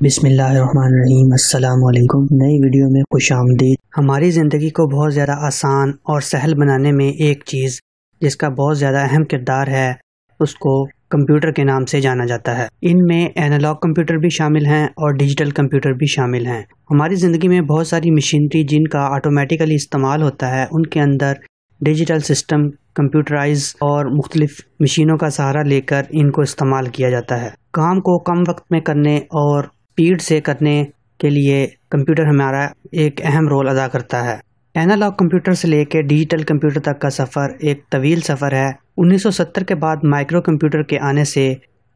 بسم اللہ الرحمن الرحیم۔ السلام علیکم۔ نئی ویڈیو میں خوش آمدید۔ ہماری زندگی کو بہت زیادہ آسان اور سہل بنانے میں ایک چیز جس کا بہت زیادہ اہم کردار ہے اس کو کمپیوٹر کے نام سے جانا جاتا ہے۔ ان میں اینالاگ کمپیوٹر بھی شامل ہیں اور ڈیجیٹل کمپیوٹر بھی شامل ہیں۔ ہماری زندگی میں بہت ساری مشینری جن کا آٹومیٹیکلی استعمال ہوتا ہے، ان کے اندر ڈیجیٹل سسٹم، کمپیوٹرائز اور مختلف مشینوں کا سہارا لے کر ان کو استعمال کیا جاتا ہے۔ کام کو کم وقت میں کرنے اور اسپیڈ سے کرنے کے لیے کمپیوٹر ہمارا ایک اہم رول ادا کرتا ہے۔ اینالاگ کمپیوٹر سے لے کے ڈیجیٹل کمپیوٹر تک کا سفر ایک طویل سفر ہے۔ 1970 کے بعد مائکرو کمپیوٹر کے آنے سے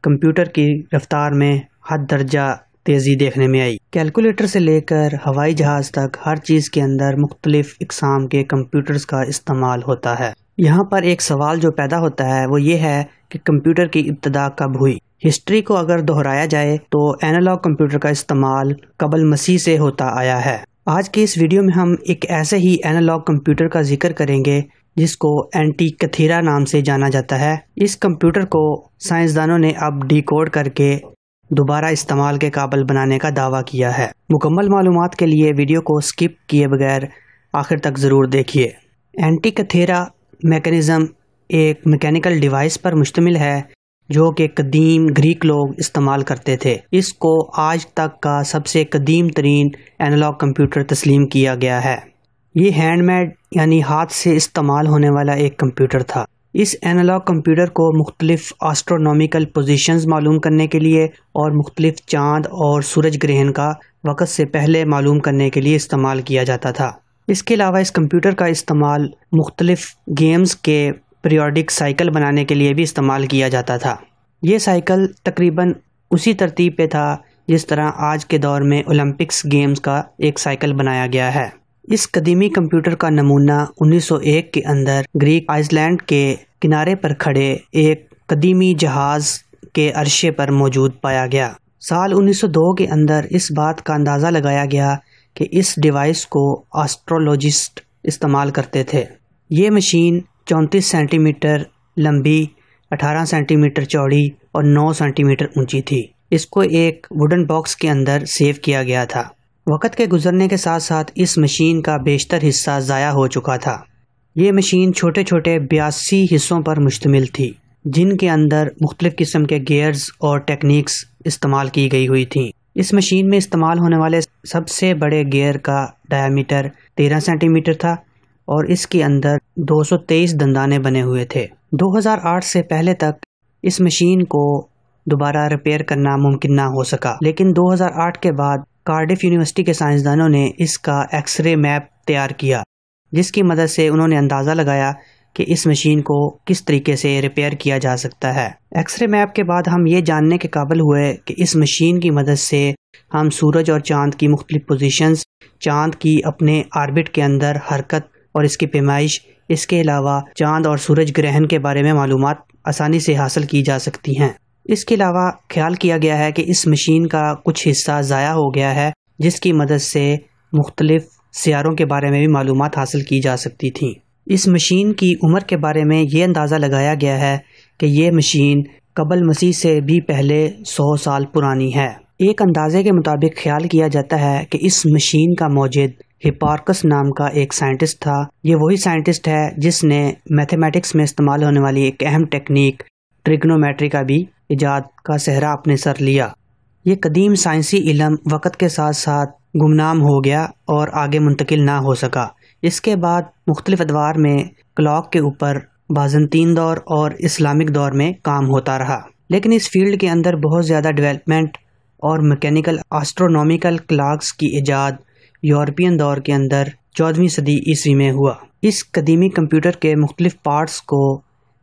کمپیوٹر کی رفتار میں حد درجہ تیزی دیکھنے میں آئی۔ کیلکولیٹر سے لے کر ہوائی جہاز تک ہر چیز کے اندر مختلف اقسام کے کمپیوٹرز کا استعمال ہوتا ہے۔ یہاں پر ایک سوال جو پیدا ہوتا ہے وہ یہ ہے کہ کمپیوٹر کی ابتدا کب ہوئی؟ ہسٹری کو اگر دہرایا جائے تو اینالاگ کمپیوٹر کا استعمال قبل مسیح سے ہوتا آیا ہے۔ آج کی اس ویڈیو میں ہم ایک ایسے ہی اینالاگ کمپیوٹر کا ذکر کریں گے جس کو اینٹی کتھیرا نام سے جانا جاتا ہے۔ اس کمپیوٹر کو سائنسدانوں نے اب ڈی کوڈ کر کے دوبارہ استعمال کے قابل بنانے کا دعویٰ کیا ہے۔ مکمل معلومات کے لیے ویڈیو کو سکپ کیے بغیر آخر تک ضرور دیکھیے۔ اینٹی کتھیرا میکانزم ایک میکینیکل ڈیوائس پر مشتمل ہے جو کہ قدیم گریک لوگ استعمال کرتے تھے۔ اس کو آج تک کا سب سے قدیم ترین اینالاگ کمپیوٹر تسلیم کیا گیا ہے۔ یہ ہینڈ میڈ یعنی ہاتھ سے استعمال ہونے والا ایک کمپیوٹر تھا۔ اس اینالاگ کمپیوٹر کو مختلف آسٹرونومیکل پوزیشنز معلوم کرنے کے لیے اور مختلف چاند اور سورج گرہن کا وقت سے پہلے معلوم کرنے کے لیے استعمال کیا جاتا تھا۔ اس کے علاوہ اس کمپیوٹر کا استعمال مختلف گیمز کے پیریوڈک سائیکل بنانے کے لیے بھی استعمال کیا جاتا تھا۔ یہ سائیکل تقریباً اسی ترتیب پہ تھا جس طرح آج کے دور میں اولمپکس گیمز کا ایک سائیکل بنایا گیا ہے۔ اس قدیمی کمپیوٹر کا نمونہ 1901 کے اندر گریک آئس لینڈ کے کنارے پر کھڑے ایک قدیمی جہاز کے عرشے پر موجود پایا گیا۔ سال 1902 کے اندر اس بات کا اندازہ لگایا گیا کہ اس ڈیوائس کو آسٹرولوجسٹ استعمال کرتے تھے۔ یہ مشین 34 سینٹی میٹر لمبی، 18 سینٹی میٹر چوڑی اور 9 سینٹی میٹر اونچی تھی۔ اس کو ایک ووڈن باکس کے اندر سیو کیا گیا تھا۔ وقت کے گزرنے کے ساتھ ساتھ اس مشین کا بیشتر حصہ ضائع ہو چکا تھا۔ یہ مشین چھوٹے چھوٹے 82 حصوں پر مشتمل تھی جن کے اندر مختلف قسم کے گیئرز اور ٹیکنیکس استعمال کی گئی ہوئی تھیں۔ اس مشین میں استعمال ہونے والے سب سے بڑے گیئر کا ڈایامیٹر 13 سینٹی میٹر تھا اور اس کے اندر 223 دندانے بنے ہوئے تھے۔ 2008 سے پہلے تک اس مشین کو دوبارہ ریپیئر کرنا ممکن نہ ہو سکا، لیکن 2008 کے بعد کارڈف یونیورسٹی کے سائنسدانوں نے اس کا ایکس رے میپ تیار کیا جس کی مدد سے انہوں نے اندازہ لگایا کہ اس مشین کو کس طریقے سے ریپیئر کیا جا سکتا ہے۔ ایکس رے میپ کے بعد ہم یہ جاننے کے قابل ہوئے کہ اس مشین کی مدد سے ہم سورج اور چاند کی مختلف پوزیشنز، چاند کی اپنے آربٹ کے اندر حرکت اور اس کی پیمائش، اس کے علاوہ چاند اور سورج گرہن کے بارے میں معلومات آسانی سے حاصل کی جا سکتی ہیں۔ اس کے علاوہ خیال کیا گیا ہے کہ اس مشین کا کچھ حصہ ضائع ہو گیا ہے جس کی مدد سے مختلف سیاروں کے بارے میں بھی معلومات حاصل کی جا سکتی تھیں۔ اس مشین کی عمر کے بارے میں یہ اندازہ لگایا گیا ہے کہ یہ مشین قبل مسیح سے بھی پہلے 100 سال پرانی ہے۔ ایک اندازے کے مطابق خیال کیا جاتا ہے کہ اس مشین کا موجد ہپارکس نام کا ایک سائنٹسٹ تھا۔ یہ وہی سائنٹسٹ ہے جس نے میتھمیٹکس میں استعمال ہونے والی ایک اہم ٹیکنیک ٹریگنومیٹری کا بھی ایجاد کا سہرا اپنے سر لیا۔ یہ قدیم سائنسی علم وقت کے ساتھ ساتھ گمنام ہو گیا اور آگے منتقل نہ ہو سکا۔ اس کے بعد مختلف ادوار میں کلاک کے اوپر بازنطین دور اور اسلامک دور میں کام ہوتا رہا، لیکن اس فیلڈ کے اندر بہت زیادہ ڈیولپمنٹ اور میکینیکل آسٹرونومیکل کلاکس کی ایجاد یورپین دور کے اندر 14ویں صدی عیسوی میں ہوا۔ اس قدیمی کمپیوٹر کے مختلف پارٹس کو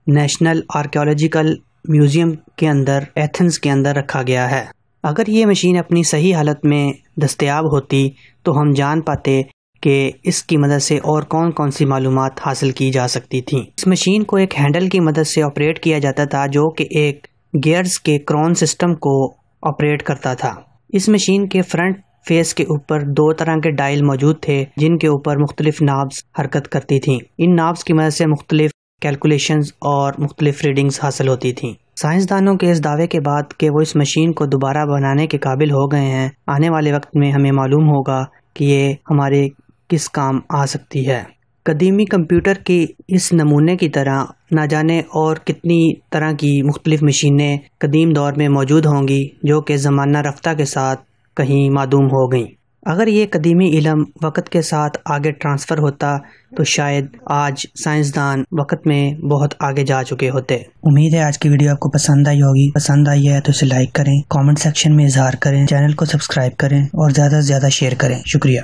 نیشنل آرکیالوجیکل میوزیم کے اندر ایتھنز کے اندر رکھا گیا ہے۔ اگر یہ مشین اپنی صحیح حالت میں دستیاب ہوتی تو ہم جان پاتے کہ اس کی مدد سے اور کون کون سی معلومات حاصل کی جا سکتی تھیں۔ اس مشین کو ایک ہینڈل کی مدد سے آپریٹ کیا جاتا تھا جو کہ ایک گیئرز کے کرون سسٹم کو آپریٹ کرتا تھا۔ اس مشین کے فرنٹ فیس کے اوپر 2 طرح کے ڈائل موجود تھے جن کے اوپر مختلف نابز حرکت کرتی تھیں۔ ان نابز کی مدد سے مختلف کیلکولیشنز اور مختلف ریڈنگز حاصل ہوتی تھیں۔ سائنسدانوں کے اس دعوے کے بعد کہ وہ اس مشین کو دوبارہ بنانے کے قابل ہو گئے ہیں، آنے والے وقت میں ہمیں معلوم ہوگا کہ یہ ہمارے کس کام آ سکتی ہے۔ قدیمی کمپیوٹر کی اس نمونے کی طرح نہ جانے اور کتنی طرح کی مختلف مشینیں قدیم دور میں موجود ہوں گی جو کہ زمانہ رفتہ کے ساتھ کہیں معدوم ہو گئیں۔ اگر یہ قدیمی علم وقت کے ساتھ آگے ٹرانسفر ہوتا تو شاید آج سائنسدان وقت میں بہت آگے جا چکے ہوتے۔ امید ہے آج کی ویڈیو آپ کو پسند آئی ہوگی۔ پسند آئی ہے تو اسے لائک کریں، کامنٹ سیکشن میں اظہار کریں، چینل کو سبسکرائب کریں اور زیادہ سے زیادہ شیئر کریں۔ شکریہ۔